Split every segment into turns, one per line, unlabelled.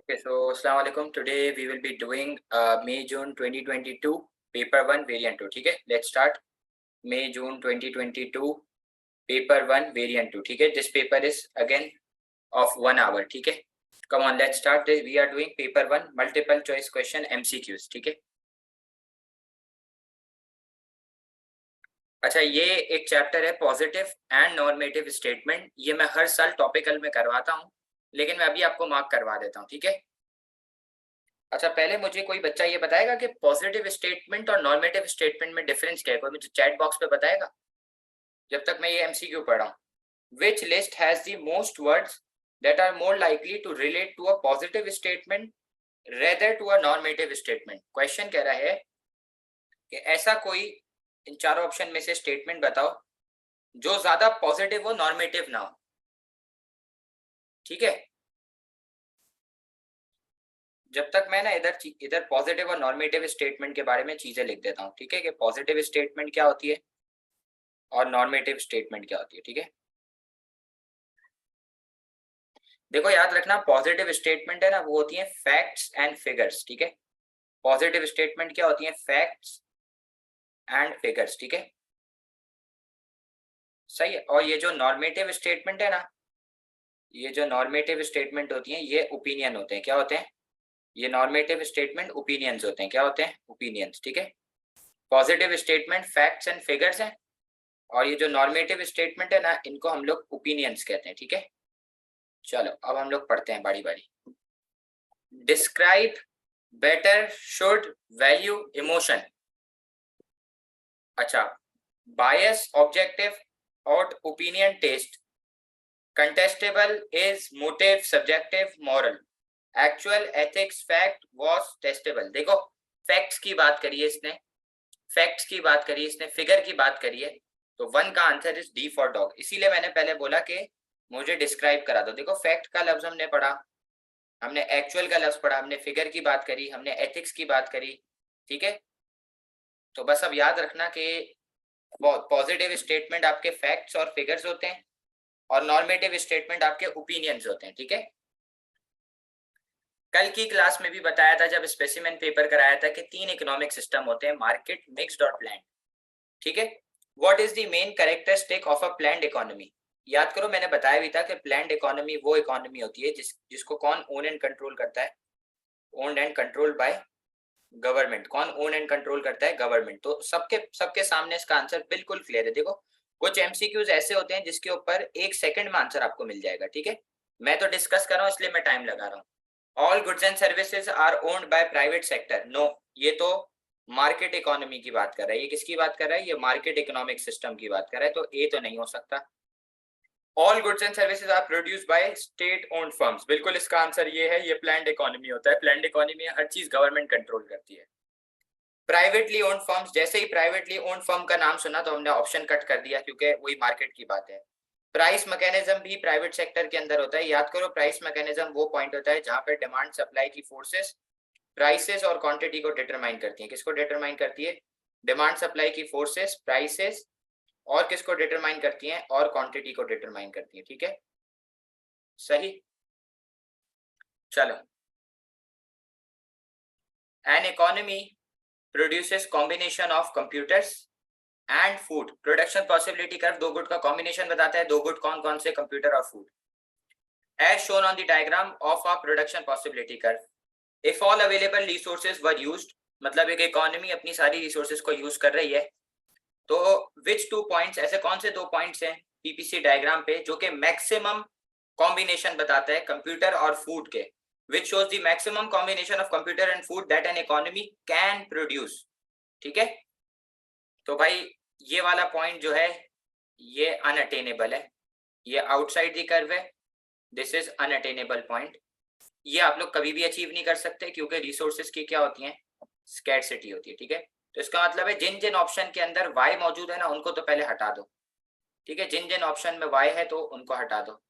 Okay, so Assalamu alaikum. Today we will be doing May-June 2022 paper 1 variant 2. ठीक है, let's start. May-June 2022 paper 1 variant 2. ठीक है, this paper is again of 1 hour. ठीक है, come on, let's start. We are doing paper 1 multiple choice question MCQs. ठीक है, अच्छा ये एक चैप्टर है पॉजिटिव एंड नॉर्मेटिव स्टेटमेंट. ये मैं हर साल टॉपिकल में करवाता हूँ, लेकिन मैं अभी आपको मार्क करवा देता हूँ. ठीक है, अच्छा पहले मुझे कोई बच्चा ये बताएगा कि पॉजिटिव स्टेटमेंट और नॉर्मेटिव स्टेटमेंट में डिफरेंस क्या है? कोई मुझे चैट बॉक्स पे बताएगा जब तक मैं ये एमसीक्यू पढ़ रहा हूँ. Which list has the most words that are more likely to relate to a positive statement rather to a normative statement. Question कह रहा है कि ऐसा कोई इन चारों ऑप्शन में से स्टेटमेंट बताओ जो ज्यादा पॉजिटिव हो नॉर्मेटिव ना हो. ठीक है, जब तक मैं ना इधर पॉजिटिव और नॉर्मेटिव स्टेटमेंट के बारे में चीजें लिख देता हूँ. ठीक है, कि पॉजिटिव स्टेटमेंट क्या होती है और नॉर्मेटिव स्टेटमेंट क्या होती है. ठीक है, देखो याद रखना पॉजिटिव स्टेटमेंट है ना, वो होती है फैक्ट्स एंड फिगर्स. ठीक है, पॉजिटिव स्टेटमेंट क्या होती है? Facts and figures. ठीक है, सही है. और ये जो नॉर्मेटिव स्टेटमेंट है ना, ये जो नॉर्मेटिव स्टेटमेंट होती है ये ओपिनियन होते हैं. क्या होते हैं? ये नॉर्मेटिव स्टेटमेंट ओपिनियंस होते हैं. क्या होते हैं? ओपिनियंस. ठीक है, positive statement facts and figures हैं, और ये जो नॉर्मेटिव स्टेटमेंट है ना, इनको हम लोग ओपिनियंस कहते हैं. ठीक है, चलो अब हम लोग पढ़ते हैं बारी बारी. Describe better should value emotion. अच्छा, बायस ऑब्जेक्टिव और opinion test, contestable is motive subjective moral, actual ethics fact was testable. देखो फैक्ट्स की बात करी है इसने, फैक्ट्स की बात करी है इसने, फिगर की बात करी है, तो 1 का answer is D for dog. इसीलिए मैंने पहले बोला कि मुझे डिस्क्राइब करा दो. देखो फैक्ट का लफ्ज हमने पढ़ा, हमने एक्चुअल का लफ्ज पढ़ा, हमने फिगर की बात करी, हमने एथिक्स की बात करी. ठीक है, तो बस अब याद रखना कि पॉजिटिव स्टेटमेंट आपके फैक्ट्स और फिगर्स होते हैं और नॉर्मेटिव स्टेटमेंट आपके ओपिनियंस होते हैं. ठीक है, कल की क्लास में भी बताया था जब स्पेसिमेन पेपर कराया था कि 3 इकोनॉमिक सिस्टम होते हैं, मार्केट, मिक्स्ड और प्लान्ड. ठीक है, what is the main characteristic of a planned economy? याद करो मैंने बताया भी था कि प्लान्ड इकोनॉमी वो इकोनॉमी होती है जिसको कौन ओन एंड कंट्रोल करता है? Owned and control by government. कौन ओन एंड कंट्रोल करता है? गवर्नमेंट. तो सबके सामने इसका आंसर बिल्कुल क्लियर है. देखो कुछ एमसीक्यूज ऐसे होते हैं जिसके ऊपर 1 सेकंड में आंसर आपको मिल जाएगा. ठीक है, मैं तो डिस्कस कर रहा हूं इसलिए मैं टाइम लगा रहा हूं. All goods and services are owned by private sector. No, ये तो मार्केट इकोनॉमी की बात कर रहा है. ये किसकी बात कर रहा है? ये मार्केट इकोनॉमिक सिस्टम की बात कर रहा है, तो ए तो नहीं हो सकता. All goods and services are produced by state owned firms. बिल्कुल इसका आंसर ये है, ये प्लान्ड इकोनॉमी होता है. प्लान्ड इकोनॉमी में हर चीज गवर्नमेंट कंट्रोल करती है. प्राइवेटली ओन्ड फर्म्स, जैसे ही प्राइवेटली ओन्ड फर्म का नाम सुना तो हमने ऑप्शन कट कर दिया क्योंकि वही मार्केट की बात है. प्राइस मैकेनिज्म भी प्राइवेट सेक्टर के अंदर होता है. याद करो प्राइस मैकेनिज्म वो पॉइंट होता है जहां पे डिमांड सप्लाई की फोर्सेस प्राइसेस और क्वांटिटी को डिटरमाइन करती है. किसको डिटरमाइन करती है? डिमांड सप्लाई की फोर्सेस, प्राइसेस, और किसको डिटरमाइन करती हैं? और क्वांटिटी को डिटरमाइन करती है. ठीक है, सही. चलो, an economy produces combination of computers and food. Production possibility curve दो गुड का कॉम्बिनेशन बताता है. दो गुड कौन कौन से? कंप्यूटर और food. As shown on the diagram of a production possibility curve, if all available resources were used, मतलब एक इकोनॉमी अपनी सारी रिसोर्सेज को यूज कर रही है, तो विच 2 पॉइंट्स, ऐसे कौन से 2 पॉइंट्स हैं पीपीसी डायग्राम पे जो कि मैक्सिमम कॉम्बिनेशन बताता है कंप्यूटर और फूड के? Which shows the maximum combination of computer and food that an economy can produce. ठीक है, तो भाई ये वाला पॉइंट जो है ये अनअटेनेबल है, ये आउटसाइड द कर्व है. This is unattainable point. ये आप लोग कभी भी अचीव नहीं कर सकते क्योंकि रिसोर्सेज की क्या होती है? स्कैर्सिटी होती है. ठीक है, तो इसका मतलब है जिन जिन ऑप्शन के अंदर y मौजूद है ना उनको तो पहले हटा दो. ठीक है, जिन जिन ऑप्शन में y है तो उनको हटा दो.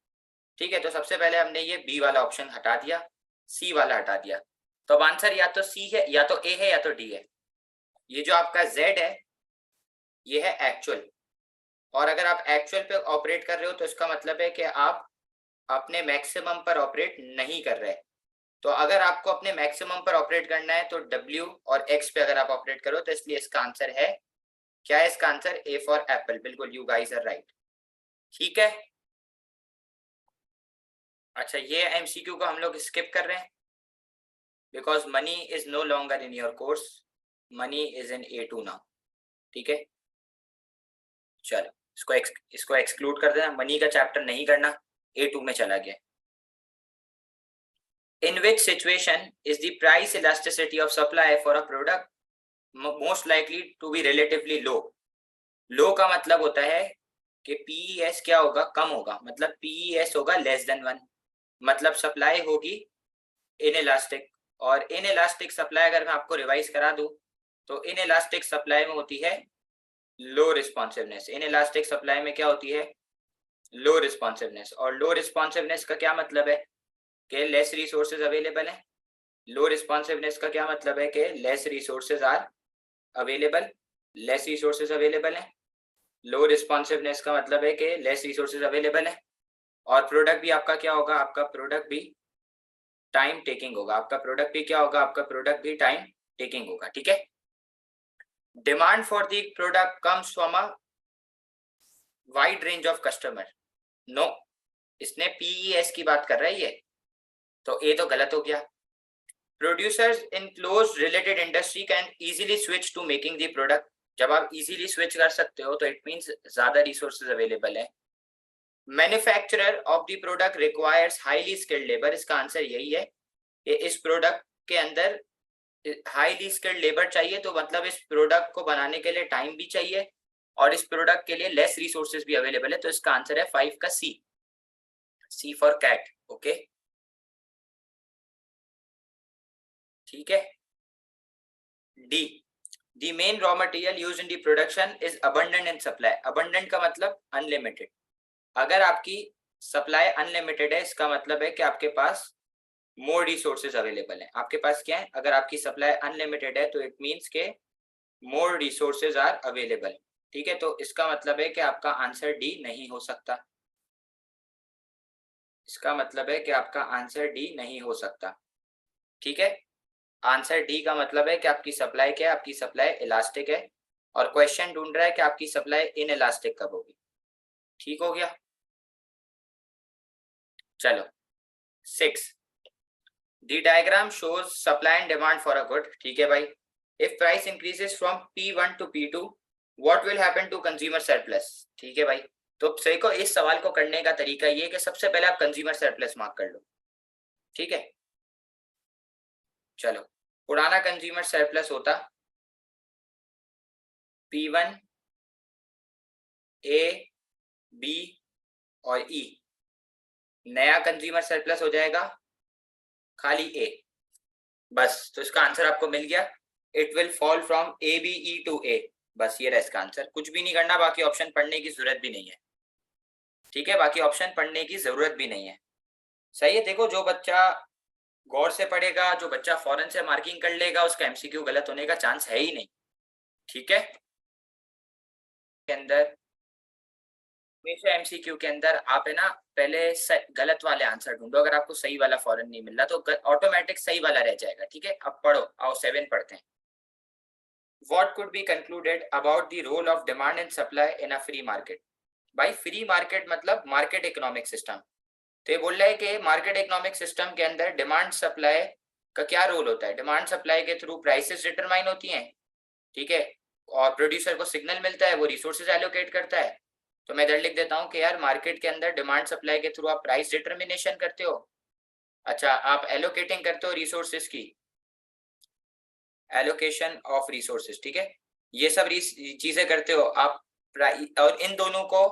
ठीक है, तो सबसे पहले हमने ये बी वाला ऑप्शन हटा दिया, सी वाला हटा दिया. तो अब आंसर या तो सी है, या तो ए है, या तो डी है. ये जो आपका z है ये है एक्चुअल, और अगर आप एक्चुअल पे ऑपरेट कर रहे हो तो इसका मतलब है कि आप अपने मैक्सिमम पर ऑपरेट नहीं कर रहे. तो अगर आपको अपने मैक्सिमम पर ऑपरेट करना है तो W और X पे अगर आप ऑपरेट करो तो इसलिए इसका आंसर है, क्या है इसका आंसर? A for Apple. बिल्कुल, यू गाइस आर राइट। ठीक है, अच्छा ये एमसीक्यू को हम लोग स्किप कर रहे हैं because money is no longer in your course, money is in A2 now. ठीक है, चलो इसको एक्सक्लूड कर देना, मनी का चैप्टर नहीं करना, A2 में चला गया। In which situation is the price elasticity of supply for a product most likely to be relatively low? लो का मतलब होता है कि PES क्या होगा? कम होगा, मतलब PES होगा लेस देन 1, मतलब सप्लाई होगी इनइलास्टिक। और इनइलास्टिक सप्लाई अगर मैं आपको रिवाइज करा दूं तो इनइलास्टिक सप्लाई में होती है लो रिस्पॉन्सिवनेस। इनइलास्टिक सप्लाई में क्या होती है? Low responsiveness. और लो रिस्पॉन्सिवनेस का क्या मतलब है? कि लेस रिसोर्सेज अवेलेबल है। लो रिस्पॉन्सिवनेस का क्या मतलब है? कि less resources are available, less resources available है। लो रिस्पॉन्सिवनेस का मतलब है कि लेस रिसोर्सेज अवेलेबल है। और प्रोडक्ट भी आपका क्या होगा? आपका प्रोडक्ट भी टाइम टेकिंग होगा। आपका प्रोडक्ट भी क्या होगा? आपका प्रोडक्ट भी टाइम टेकिंग होगा। ठीक है, demand for the product comes from a wide range of customer. No, इसने PES की बात कर रहा है ये, तो ये तो गलत हो गया। Producers in close related industry can easily switch to making the product. जब आप इजीली स्विच कर सकते हो तो इट मींस ज्यादा रिसोर्सेज अवेलेबल है। Manufacturer of the product requires highly skilled labour. इसका आंसर यही है कि इस प्रोडक्ट के अंदर हाईली स्किल्ड लेबर चाहिए, तो मतलब इस प्रोडक्ट को बनाने के लिए टाइम भी चाहिए और इस प्रोडक्ट के लिए लेस रिसोर्सेज भी अवेलेबल है। तो इसका आंसर है 5 का सी फॉर कैट। ओके, ठीक है। D, the main raw material used in the production is abundant in supply. Abundant का मतलब अनलिमिटेड। अगर आपकी सप्लाई अनलिमिटेड है इसका मतलब है कि आपके पास मोर रिसोर्सेज अवेलेबल है। आपके पास क्या है? अगर आपकी सप्लाई अनलिमिटेड है तो इट मींस के मोर रिसोर्सेज आर अवेलेबल। ठीक है, तो इसका मतलब है कि आपका आंसर डी नहीं हो सकता। इसका मतलब है कि आपका आंसर डी नहीं हो सकता। ठीक है, आंसर डी का मतलब है कि आपकी सप्लाई क्या है? आपकी सप्लाई इलास्टिक है और क्वेश्चन ढूंढ रहा है कि आपकी सप्लाई इन इलास्टिक कब होगी। ठीक हो गया, चलो 6, the diagram shows supply and demand for a good. ठीक है भाई, if price increases from P1 to P2 what will happen to consumer surplus. ठीक है भाई, तो सही को इस सवाल को करने का तरीका ये है कि सबसे पहले आप कंज्यूमर सरप्लस मार्क कर लो। ठीक है, चलो पुराना कंज्यूमर सरप्लस होता P1 A B और E, नया कंज्यूमर सरप्लस हो जाएगा खाली A। बस, तो इसका आंसर आपको मिल गया। It will fall from ABE to A। बस ये रहा इसका आंसर, कुछ भी नहीं करना, बाकी ऑप्शन पढ़ने की जरूरत भी नहीं है। ठीक है, बाकी ऑप्शन पढ़ने की जरूरत भी नहीं है। सही है, देखो जो बच्चा गौर से पढ़ेगा, जो बच्चा फौरन से मार्किंग कर लेगा, उसका MCQ गलत होने का चांस है ही नहीं। ठीक है, के अंदर हमेशा MCQ के अंदर आप है ना पहले गलत वाले आंसर ढूंढो। अगर आपको सही वाला फौरन नहीं मिल रहा तो ऑटोमेटिक सही वाला रह जाएगा। ठीक है, अब पढ़ो, आओ 7 पढ़ते हैं। What could be concluded about the role of demand and supply in a free market? भाई फ्री मार्केट मतलब मार्केट इकोनॉमिक सिस्टम। तो ये बोल रहा है कि मार्केट इकोनॉमिक सिस्टम के अंदर डिमांड सप्लाई का क्या रोल होता है? डिमांड सप्लाई के थ्रू प्राइसेस डिटरमाइन होती हैं। ठीक है, और प्रोड्यूसर को सिग्नल मिलता है, वो रिसोर्सेज एलोकेट करता है। तो मैं इधर लिख देता हूँ कि यार मार्केट के अंदर डिमांड सप्लाई के थ्रू आप प्राइस डिटर्मिनेशन करते हो। अच्छा, आप एलोकेटिंग करते हो रिसोर्सेज की, एलोकेशन ऑफ रिसोर्सेज। ठीक है, ये सब चीजें करते हो आप। और इन दोनों को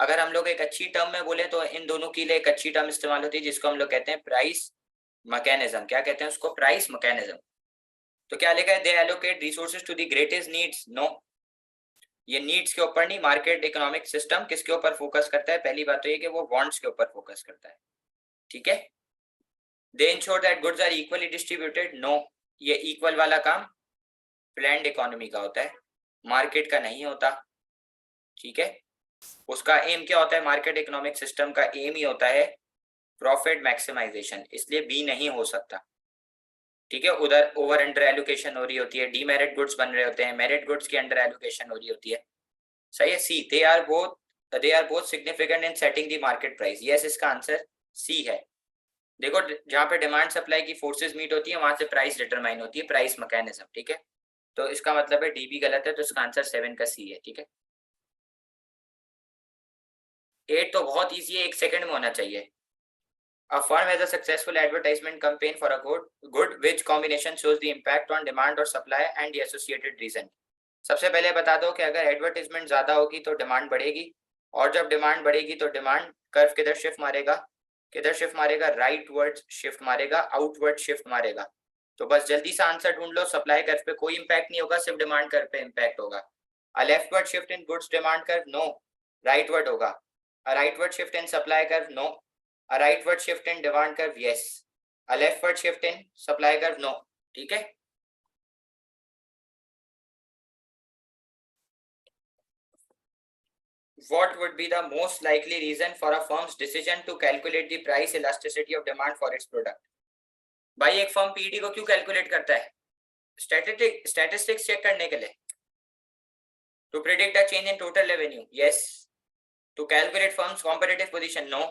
अगर हम लोग एक अच्छी टर्म में बोले तो इन दोनों के लिए एक अच्छी टर्म इस्तेमाल होती है जिसको हम लोग कहते हैं प्राइस मैकेनिज्म। क्या कहते हैं उसको? Price mechanism. तो क्या लिखा है? They allocate resources to the greatest needs. No, ये नीड्स के ऊपर नहीं। मार्केट इकोनॉमिक सिस्टम किसके ऊपर फोकस करता है? पहली बात तो ये कि वो वांट्स के ऊपर फोकस करता है। ठीक है, they ensure that goods are equally distributed. No, ये इक्वल वाला काम प्लैन्ड इकोनॉमी का होता है, मार्केट का नहीं होता। ठीक है, उसका एम क्या होता है? मार्केट इकोनॉमिक सिस्टम का एम ही होता है प्रॉफिट मैक्सिमाइजेशन, इसलिए बी नहीं हो सकता। ठीक है, उधर ओवर अंडर एलोकेशन हो रही होती है, डीमेरिट गुड्स बन रहे होते हैं, मेरिट गुड्स की अंडर एलोकेशन हो रही होती है। सही है, C, they are both significant in setting the market price. Yes, इसका आंसर सी है। देखो, जहाँ पे डिमांड सप्लाई की फोर्सेस मीट होती है वहां से प्राइस डिटरमाइन होती है, प्राइस मैकेनिज्म। ठीक है, तो इसका मतलब है डी भी गलत है, तो इसका आंसर 7 का सी है। ठीक है, 8 तो बहुत इजी है, 1 सेकंड में होना चाहिए। A firm has a successful advertisement campaign for a good which combination shows the impact on demand or supply and the associated reason। सबसे पहले बता दो कि अगर एडवर्टाइजमेंट ज्यादा होगी तो डिमांड बढ़ेगी, और जब डिमांड बढ़ेगी तो डिमांड कर्व किधर शिफ्ट मारेगा, किधर शिफ्ट मारेगा, राइटवर्ड शिफ्ट मारेगा, आउटवर्ड शिफ्ट मारेगा। तो बस जल्दी से आंसर ढूंढ लो, सप्लाई कर्व पे कोई इंपैक्ट नहीं होगा, सिर्फ डिमांड कर्व पे इंपैक्ट होगा। A leftward shift in goods demand curve, no, rightward होगा। A rightward shift in supply curve, no. A rightward shift in demand curve, yes. A leftward shift in supply curve, no. ठीक है, what would be the most likely reason for a firm's decision to calculate the price elasticity of demand for its product? भाई, एक firm PED को क्यों calculate करता है? Statistics check करने के लिए। To predict a change in total revenue, yes. To calculate firm's competitive position, no.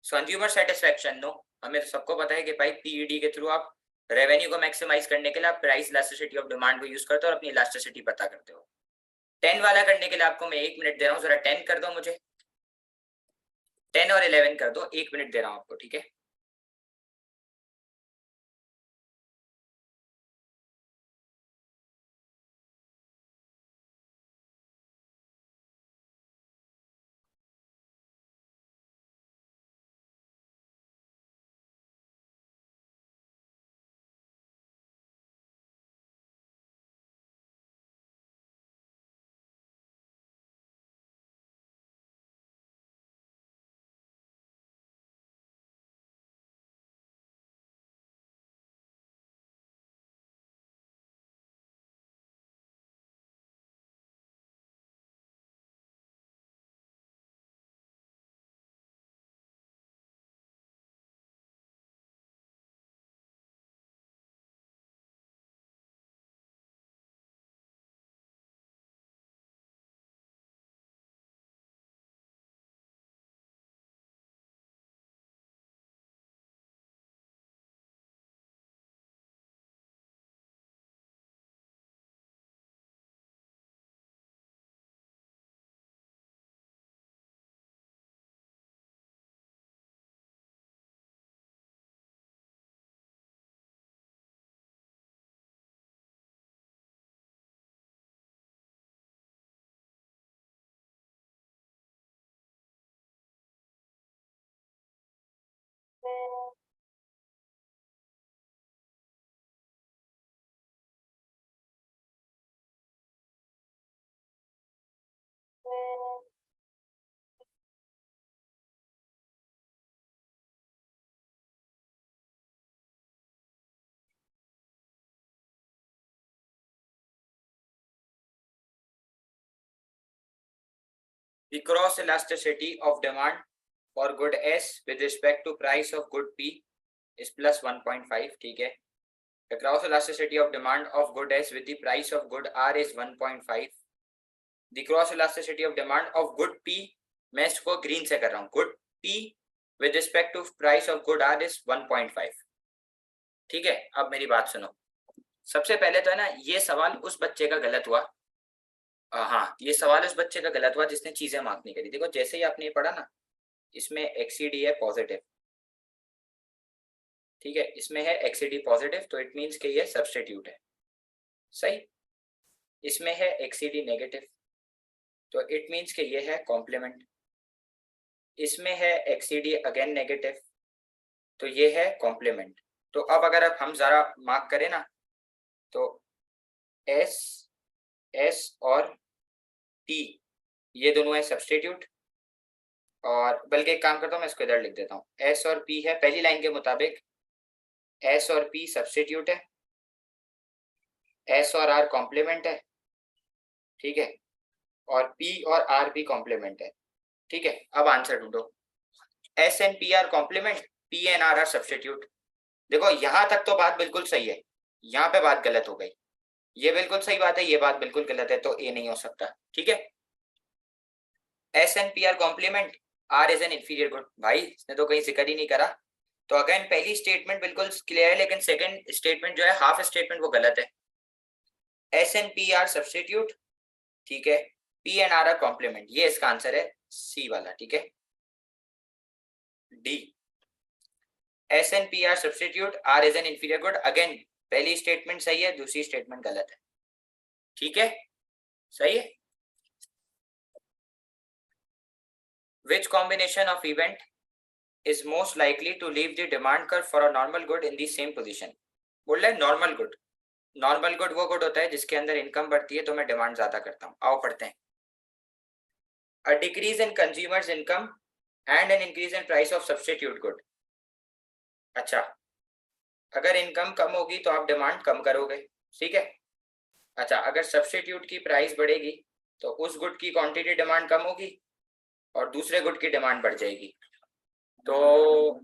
Consumer satisfaction, no. हमें तो सबको पता है कि भाई पीईडी के थ्रू आप रेवेन्यू को मैक्सिमाइज करने के लिए आप प्राइस इलास्टिसिटी ऑफ डिमांड को यूज करते हो और अपनी इलास्टिसिटी पता करते हो। 10 वाला करने के लिए आपको मैं 1 मिनट दे रहा हूँ, जरा 10 कर दो मुझे। 10 और 11 कर दो, 1 मिनट दे रहा हूँ आपको। ठीक है, the cross elasticity of demand for good S with respect to price of good P is plus 1.5. ठीक है, the cross elasticity of demand of good S with the price of good R is 1.5. the cross elasticity of demand of good P, मैं इसको green से कर रहा हूँ, good P with respect to price of good R is 1.5. ठीक है, अब मेरी बात सुनो। सबसे पहले तो है ना, ये सवाल उस बच्चे का गलत हुआ। हाँ, ये सवाल उस बच्चे का गलत हुआ जिसने चीजें मार्क नहीं करी। देखो, जैसे ही आपने पढ़ा ना, इसमें एक्सीडी है पॉजिटिव, ठीक है, इसमें है एक्सीडी पॉजिटिव, तो इट मींस कि ये सब्स्टिट्यूट है। सही, इसमें है एक्सीडी नेगेटिव, तो इट मींस कि ये है कॉम्प्लीमेंट। इसमें है एक्सीडी अगेन नेगेटिव, तो ये है कॉम्प्लीमेंट। तो अब अगर अब हम जरा मार्क करें ना, तो एस, एस और टी, ये दोनों है सब्स्टिट्यूट। और बल्कि एक काम करता हूँ, मैं इसको इधर लिख देता हूँ, एस और पी है पहली लाइन के मुताबिक, एस और पी सब्स्टिट्यूट है, एस और आर कॉम्प्लीमेंट है, ठीक है, और पी और आर भी कॉम्प्लीमेंट है। ठीक है, अब आंसर ढूंढो। S and P are complement, P and R substitute. देखो यहाँ तक तो बात बिल्कुल सही है, यहाँ पे बात गलत हो गई। ये बिल्कुल सही बात है, ये बात बिल्कुल गलत है, तो ए नहीं हो सकता। ठीक है। S and P are complement, R is an inferior good, भाई इसने तो कहीं जिक्र ही नहीं करा। तो अगेन पहली स्टेटमेंट बिल्कुल क्लियर है, लेकिन सेकंड स्टेटमेंट जो है हाफ स्टेटमेंट वो गलत है। S and P are substitute, ठीक है, P and R are complement, ये इसका आंसर है सी वाला। ठीक है, D, S and P are substitute, R is an inferior good. Again पहली स्टेटमेंट सही है, दूसरी स्टेटमेंट गलत है। ठीक है, सही है। Which combination of event is most likely to leave the demand curve for a normal good in the same position। बोल रहा है नॉर्मल गुड। नॉर्मल गुड वो गुड होता है जिसके अंदर इनकम बढ़ती है तो मैं डिमांड ज्यादा करता हूँ। आओ पढ़ते हैं। A decrease in consumers income and N increase in price of substitute good. अच्छा, अगर इनकम कम होगी तो आप डिमांड कम करोगे, ठीक है। अच्छा, अगर सब्स्टिट्यूट की प्राइस बढ़ेगी तो उस गुड की क्वांटिटी डिमांड कम होगी और दूसरे गुड की डिमांड बढ़ जाएगी। तो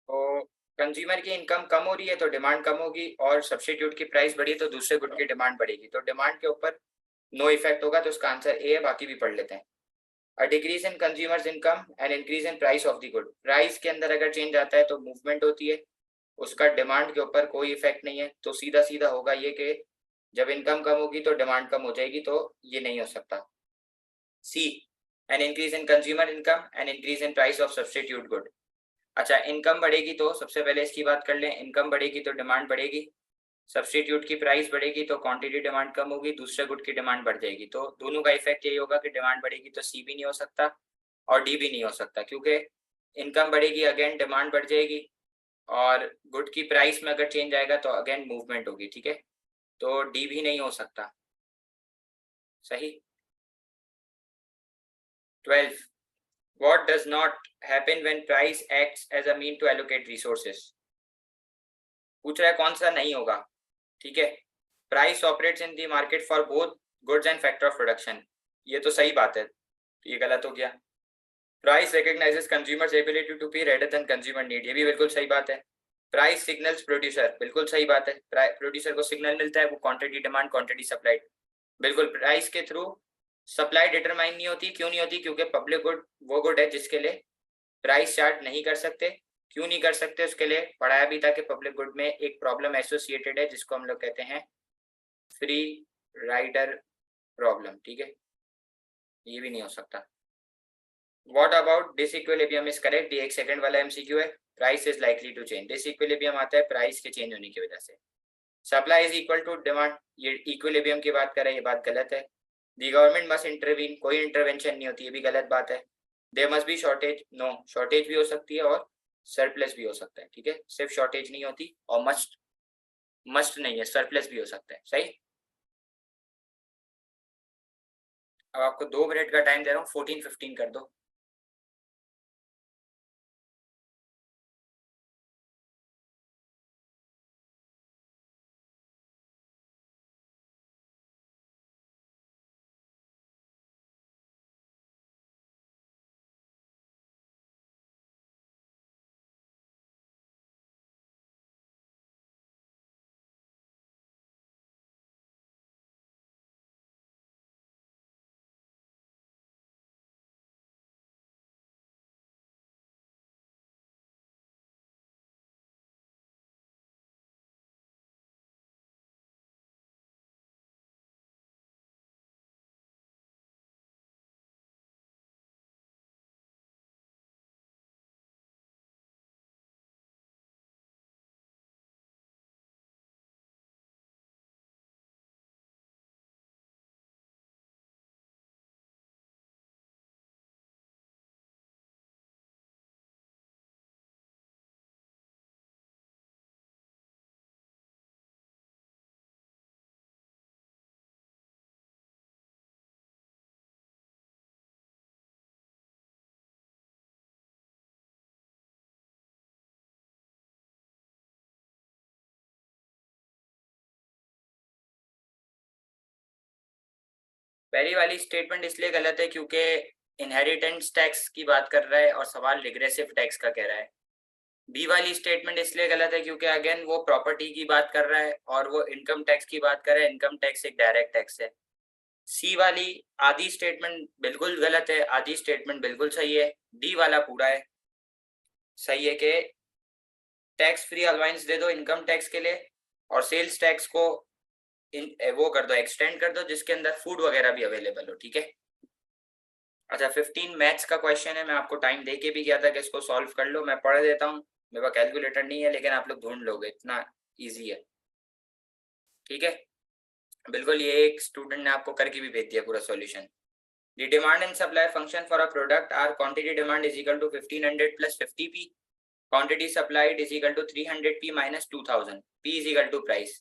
तो कंज्यूमर की इनकम कम हो रही है तो डिमांड कम होगी, और सब्स्टिट्यूट की प्राइस बढ़ी तो दूसरे गुड की डिमांड बढ़ेगी, तो डिमांड के ऊपर नो इफेक्ट होगा, तो उसका आंसर ए है। बाकी भी पढ़ लेते हैं। A decrease in consumers income and increase in price of the good, price के अंदर अगर चेंज आता है तो मूवमेंट होती है, उसका डिमांड के ऊपर कोई इफेक्ट नहीं है, तो सीधा सीधा होगा ये कि जब इनकम कम होगी तो डिमांड कम हो जाएगी, तो ये नहीं हो सकता। C, an increase in consumer income and increase in price of substitute good. अच्छा, इनकम बढ़ेगी तो सबसे पहले इसकी बात कर लें, इनकम बढ़ेगी तो डिमांड बढ़ेगी, सब्स्टिट्यूट की प्राइस बढ़ेगी तो क्वांटिटी डिमांड कम होगी, दूसरे गुड की डिमांड बढ़ जाएगी, तो दोनों का इफेक्ट यही होगा कि डिमांड बढ़ेगी, तो सी भी नहीं हो सकता और डी भी नहीं हो सकता, क्योंकि इनकम बढ़ेगी अगेन डिमांड बढ़ जाएगी, और गुड की प्राइस में अगर चेंज आएगा तो अगेन मूवमेंट होगी। ठीक है, तो डी भी नहीं हो सकता। सही। 12, what does not happen when price acts as a mean to allocate resources। पूछ रहा है कौन सा नहीं होगा। ठीक है, price operates in the market for both goods and factor of production, ये तो सही बात है, तो ये गलत हो गया। Price recognizes consumer's ability to pay rather than consumer need, ये भी बिल्कुल सही बात है। प्राइस सिग्नल्स प्रोड्यूसर, बिल्कुल सही बात है, प्रोड्यूसर को सिग्नल मिलता है, वो क्वांटिटी डिमांड क्वांटिटी सप्लाई, बिल्कुल। प्राइस के थ्रू सप्लाई डिटरमाइन नहीं होती, क्यों नहीं होती, क्योंकि पब्लिक गुड वो गुड है जिसके लिए प्राइस चार्ट नहीं कर सकते। क्यों नहीं कर सकते, उसके लिए पढ़ाया भी था कि पब्लिक गुड में एक प्रॉब्लम एसोसिएटेड है जिसको हम लोग कहते हैं फ्री राइडर प्रॉब्लम। ठीक है, ये भी नहीं हो सकता। What about disequilibrium is correct, ये एक सेकंड वाला एमसीक्यू है। Price is likely to change, disequilibrium आता है प्राइस के चेंज होने की वजह से। Supply is equal to demand, ये इक्विलिब्रियम की बात कर रहा है, ये बात गलत है। दी गवर्नमेंट मस्ट इंटरवीन, कोई इंटरवेंशन नहीं होती, ये भी गलत बात है। There must be shortage, no, shortage भी हो सकती है और सरप्लस भी हो सकता है। ठीक है, सिर्फ शॉर्टेज नहीं होती, और मस्ट मस्ट नहीं है, सरप्लस भी हो सकता है। सही। अब आपको 2 मिनट का टाइम दे रहा हूँ, 14:15 कर दो। पहली वाली स्टेटमेंट इसलिए गलत है क्योंकि इनहेरिटेंस टैक्स की बात कर रहा है और सवाल रिग्रेसिव टैक्स का कह रहा है। बी वाली स्टेटमेंट इसलिए गलत है क्योंकि अगेन वो प्रॉपर्टी की बात कर रहा है और वो इनकम टैक्स की बात कर रहा है। इनकम टैक्स एक डायरेक्ट टैक्स है। सी वाली आधी स्टेटमेंट बिल्कुल गलत है, आधी स्टेटमेंट बिल्कुल सही है। डी वाला पूरा है सही है कि टैक्स फ्री अलाउंस दे दो इनकम टैक्स के लिए और सेल्स टैक्स को वो कर दो, एक्सटेंड कर दो जिसके अंदर फूड वगैरह भी अवेलेबल हो। ठीक है। अच्छा 15 मैथ्स का क्वेश्चन है, मैं आपको टाइम दे के भी गया था कि इसको सॉल्व कर लो, मैं पढ़ देता हूँ। मेरे पास कैलकुलेटर नहीं है लेकिन आप लोग ढूंढ लोगे, इतना इजी है। ठीक है, बिल्कुल ये एक स्टूडेंट ने आपको करके भी भेज दिया पूरा solution. The demand and supply function for a product are quantity demand is equal to 1500 plus 50p. Quantity supplied is equal to 300p minus 2000. P is equal to price.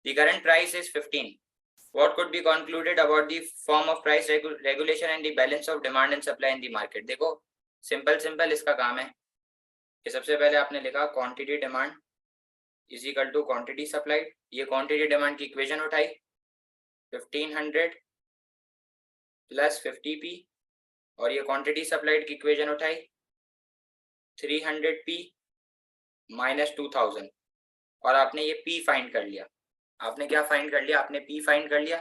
The current price is 15. What could be concluded about the form of price regulation and the balance of demand and supply in the market? देखो simple इसका काम है कि सबसे पहले आपने लिखा quantity demand is equal to quantity supplied. ये क्वांटिटी डिमांड की इक्वेशन उठाई 1500 प्लस 50p और ये क्वांटिटी सप्लाइड की इक्वेशन उठाई 300p माइनस 2000 और आपने ये p फाइंड कर लिया। आपने क्या फाइंड कर लिया? आपने p फाइंड कर लिया।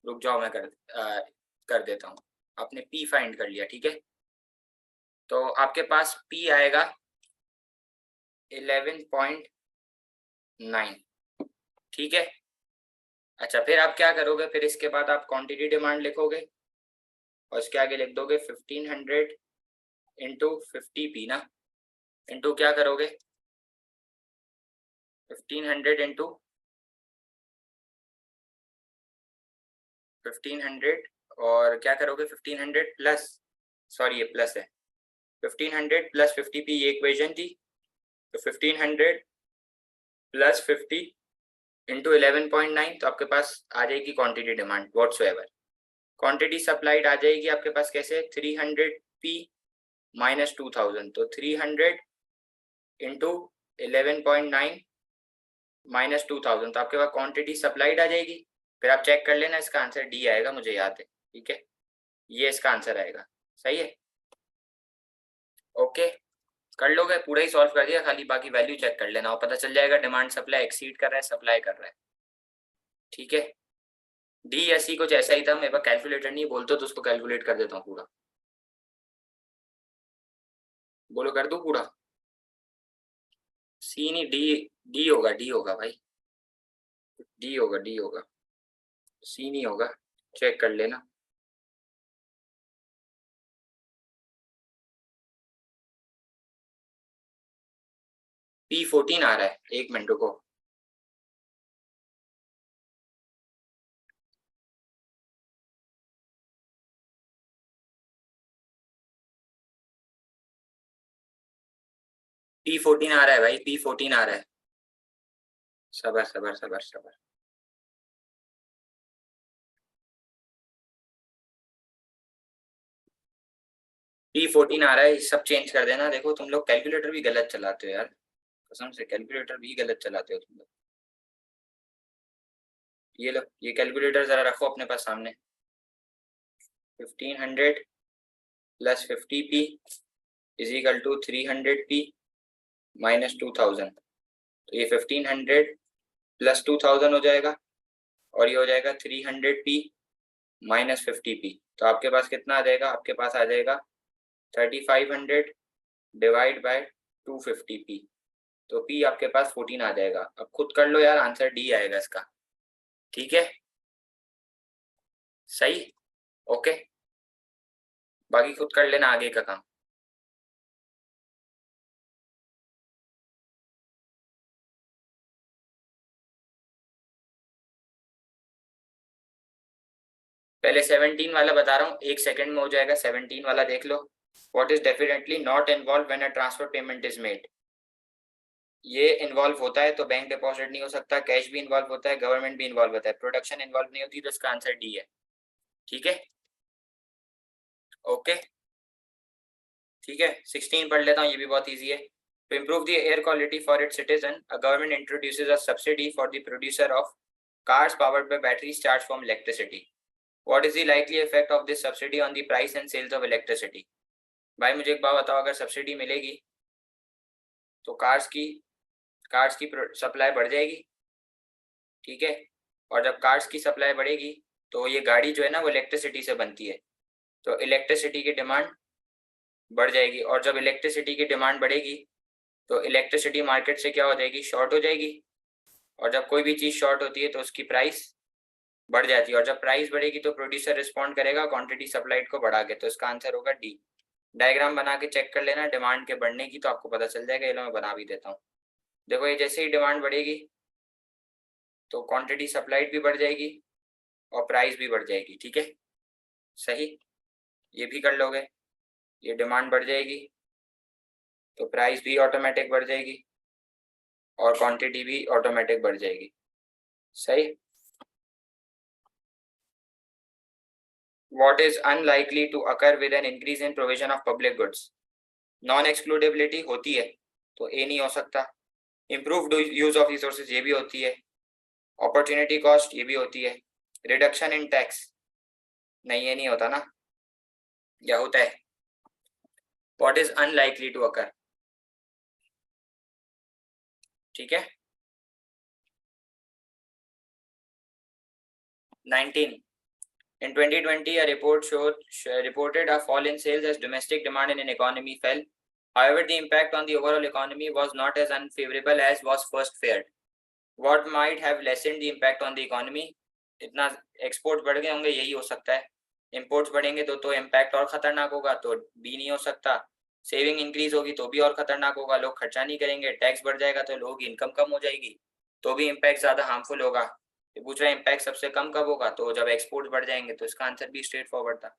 रुक जाओ मैं कर देता हूँ। आपने p फाइंड कर लिया। ठीक है, तो आपके पास p आएगा 11.9। ठीक है, अच्छा फिर आप क्या करोगे? फिर इसके बाद आप क्वांटिटी डिमांड लिखोगे और इसके आगे लिख दोगे 1500 इंटू 50p ना, इंटू क्या करोगे 1500 इंटू 1500 और क्या करोगे 1500 प्लस, सॉरी ये प्लस है, 1500 प्लस 50p ये इक्वेशन थी, तो 1500 प्लस 50 इंटू 11.9 तो आपके पास आ जाएगी quantity demand whatsoever. Quantity supplied आ जाएगी आपके पास कैसे 300p माइनस 2000, तो 300 इंटू 11.9 माइनस 2000 तो आपके पास क्वांटिटी सप्लाइड आ जाएगी। फिर आप चेक कर लेना, इसका आंसर डी आएगा, मुझे याद है। ठीक है, ये इसका आंसर आएगा। सही है, ओके कर लोगे, पूरा ही सॉल्व कर दिया, खाली बाकी वैल्यू चेक कर लेना और पता चल जाएगा डिमांड सप्लाई एक्सीड कर रहा है सप्लाई कर रहा है। ठीक है, डी या सी कुछ ऐसा ही था, मेरे पास कैलकुलेटर नहीं, बोलते तो उसको कैलकुलेट कर देता हूँ पूरा। बोलो कर दूं पूरा? सी नहीं, डी होगा, डी होगा भाई, डी होगा, डी होगा, सी नहीं होगा, चेक कर लेना। P14 आ रहा है, एक मिनट रुको। P14 आ रहा है भाई, P14 आ रहा है। सबर सबर सबर सबर, P14 आ रहा है, सब चेंज कर देना। देखो तुम लोग कैलकुलेटर भी गलत चलाते हो यार, कसम से कैलकुलेटर भी गलत चलाते हो तुम लोग। ये लो, ये कैलकुलेटर जरा रखो अपने पास सामने। 1500 plus 50p is equal to 300p minus 2000, तो ये 1500 प्लस 2000 हो जाएगा और ये हो जाएगा 300p माइनस 50p, तो आपके पास कितना आ जाएगा? आपके पास आ जाएगा 3500 डिवाइड बाय 250p, तो p आपके पास 14 आ जाएगा। अब खुद कर लो यार, आंसर डी आएगा इसका। ठीक है, सही, ओके, बाकी खुद कर लेना आगे का काम। पहले 17 वाला बता रहा हूँ, एक सेकंड में हो जाएगा। 17 वाला देख लो। What is definitely not involve when a transfer payment is made. ये इन्वॉल्व होता है तो बैंक डिपॉजिट नहीं हो सकता, कैश भी इन्वॉल्व होता है, गवर्नमेंट भी इन्वॉल्व होता है, प्रोडक्शन इन्वॉल्व नहीं होती, तो इसका आंसर डी है। ठीक है, ओके, ठीक है। 16 पढ़ लेता हूँ, ये भी बहुत ईजी है। To improve the air quality for its citizen, a government introduces a subsidy for the producer of cars powered by batteries charged from electricity. What is the likely effect of this subsidy on the price and sales of electricity. भाई मुझे एक बात बताओ, अगर subsidy मिलेगी तो cars की supply बढ़ जाएगी, ठीक है। और जब कार्स की सप्लाई बढ़ेगी तो ये गाड़ी जो है ना वो इलेक्ट्रिसिटी से बनती है, तो इलेक्ट्रिसिटी की डिमांड बढ़ जाएगी। और जब इलेक्ट्रिसिटी की डिमांड बढ़ेगी तो इलेक्ट्रिसिटी मार्केट से क्या हो जाएगी, शॉर्ट हो जाएगी। और जब कोई भी चीज़ शॉर्ट होती है तो उसकी प्राइस बढ़ जाती है, और जब प्राइस बढ़ेगी तो प्रोड्यूसर रिस्पॉन्ड करेगा क्वांटिटी सप्लाइड को बढ़ा के। तो इसका आंसर होगा डी। डायग्राम बना के चेक कर लेना डिमांड के बढ़ने की, तो आपको पता चल जाएगा। ये लो मैं बना भी देता हूँ। देखो ये जैसे ही डिमांड बढ़ेगी तो क्वांटिटी सप्लाइड भी बढ़ जाएगी और प्राइस भी बढ़ जाएगी, ठीक है। सही, ये भी कर लोगे। ये डिमांड बढ़ जाएगी तो प्राइस भी ऑटोमेटिक बढ़ जाएगी और क्वांटिटी भी ऑटोमेटिक बढ़ जाएगी। सही। What is unlikely to occur with an increase in provision of public goods? Non excludability होती है तो ए नहीं हो सकता। इम्प्रूव्ड यूज ऑफ रिसोर्सेज ये भी होती है। अपॉर्चुनिटी कॉस्ट ये भी होती है। रिडक्शन इन टैक्स नहीं, ये नहीं होता ना, या होता है। What is unlikely to occur, ठीक है। 19 in 2020 a report reported a fall in sales as domestic demand in an economy fell. However, the impact on the overall economy was not as unfavorable as was first feared. What might have lessened the impact on the economy? इतना export बढ़ गए होंगे, यही हो सकता है। Imports बढ़ेंगे तो इम्पैक्ट और खतरनाक होगा, तो बी नहीं हो सकता। सेविंग इंक्रीज होगी तो भी और खतरनाक होगा, लोग खर्चा नहीं करेंगे। टैक्स बढ़ जाएगा तो लोग इनकम कम हो जाएगी, तो भी इम्पैक्ट ज्यादा हार्मफुल होगा। ये पूछ रहा है इम्पैक्ट सबसे कम कब होगा, तो जब एक्सपोर्ट बढ़ जाएंगे। तो इसका आंसर भी स्ट्रेट फॉरवर्ड था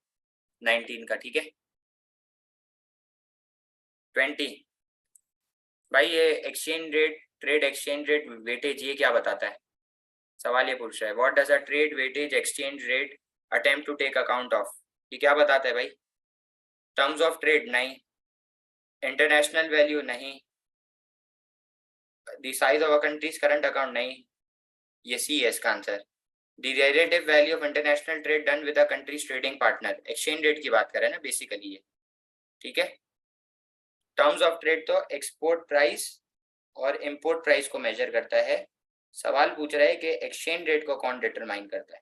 19 का, ठीक है। 20 भाई ये exchange rate, trade exchange rate weightage, ये क्या बताता है? सवाल ये पूछ रहा है what does a trade weightage exchange rate attempt to take account of. ये क्या बताता है भाई? टर्म्स ऑफ ट्रेड नहीं, इंटरनेशनल वैल्यू नहीं, the size of a country's current account नहीं, ये सी है इसका answer. The relative value of international trade done with a country's trading partner, exchange rate की बात कर रहे हैं ना बेसिकली ये, ठीक है। टर्म्स ऑफ ट्रेड तो एक्सपोर्ट प्राइस और इंपोर्ट प्राइस को मेजर करता है। सवाल पूछ रहा है कि एक्सचेंज रेट को कौन डिटरमाइन करता है,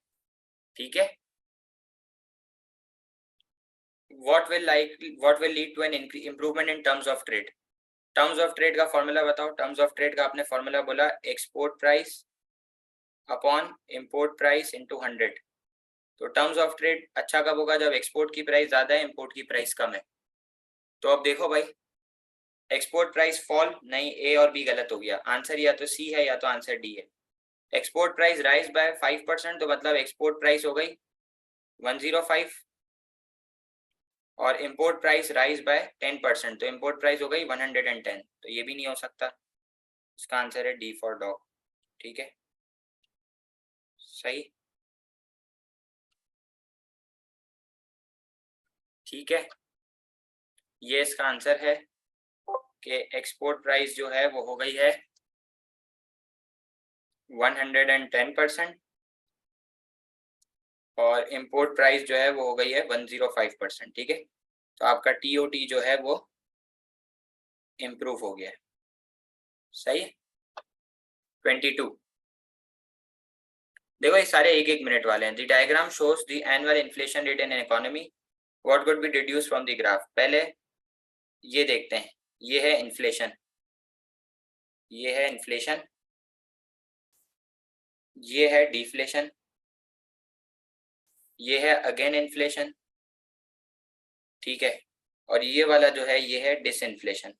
ठीक है। what will lead to an improvement in terms of trade? Terms of trade का फॉर्मूला बताओ। टर्म्स ऑफ ट्रेड का आपने फॉर्मूला बोला export price upon import price into 100। तो टर्म्स ऑफ ट्रेड अच्छा कब होगा? जब एक्सपोर्ट की प्राइस ज्यादा है, इंपोर्ट की प्राइस कम है। तो अब देखो भाई, एक्सपोर्ट प्राइस फॉल नहीं, ए और बी गलत हो गया। आंसर या तो सी है या तो आंसर डी है। एक्सपोर्ट प्राइस राइज बाय 5%, तो मतलब एक्सपोर्ट प्राइस हो गई 105, और इंपोर्ट प्राइस राइज बाय 10%, तो इंपोर्ट प्राइस हो गई 110। तो ये भी नहीं हो सकता। इसका आंसर है डी फॉर डॉग, ठीक है। सही, ठीक है। ये इसका आंसर है कि एक्सपोर्ट प्राइस जो है वो हो गई है 110% और इंपोर्ट प्राइस जो है वो हो गई है 105%, ठीक है। तो आपका टीओटी जो है वो इम्प्रूव हो गया है। सही है। 22 देखो ये सारे 1-1 मिनट वाले हैं। The diagram shows the annual inflation rate in an economy, what could be deduced from the graph. पहले ये देखते हैं, ये है इन्फ्लेशन, ये है इन्फ्लेशन, ये है डिफ्लेशन, ये है अगेन इन्फ्लेशन, ठीक है। और ये वाला जो है ये है डिसइन्फ्लेशन,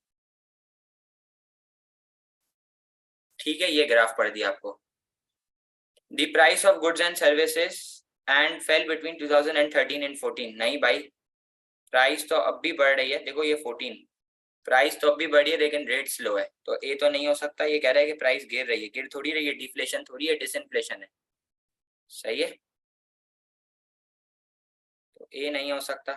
ठीक है। ये ग्राफ पढ़ दिया आपको। The price of goods and services and fail between 2013 and 14। नहीं भाई, प्राइस तो अब भी बढ़ रही है। देखो ये 14, प्राइस तो अब भी बढ़ी है लेकिन रेट स्लो है, तो ए तो नहीं हो सकता। ये कह रहा है कि प्राइस गिर रही है, गिर थोड़ी रही है, डिफ्लेशन थोड़ी है, डिसइन्फ्लेशन है। सही है, तो ए नहीं हो सकता।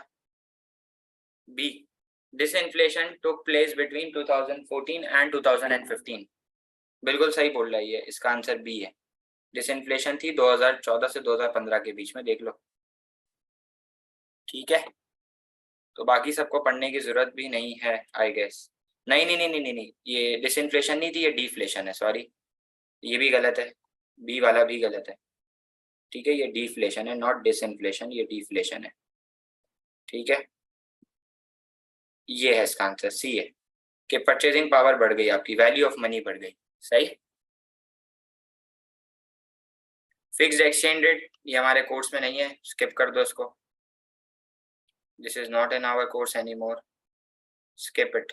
B, disinflation took place between 2014 and 2015। बिल्कुल सही बोल रहा है ये, इसका आंसर बी है। डिसइन्फ्लेशन थी 2014 से 2015 के बीच में, देख लो। ठीक है, तो बाकी सबको पढ़ने की जरूरत भी नहीं है आई गेस। नहीं नहीं नहीं नहीं नहीं नहीं, ये डिसइंफ्लेशन नहीं थी, ये डिफ्लेशन है, सॉरी, ये भी गलत है, बी वाला भी गलत है। ठीक है, ये डिफ्लेशन है, नॉट डिसइंफ्लेशन, ये डिफ्लेशन है। ठीक है, ये है इसका आंसर, सी है कि परचेजिंग पावर बढ़ गई, आपकी वैल्यू ऑफ मनी बढ़ गई। सही। फिक्स्ड एक्सचेंज रेट ये हमारे कोर्स में नहीं है, स्किप कर दो इसको, this is not in our course any more, skip it.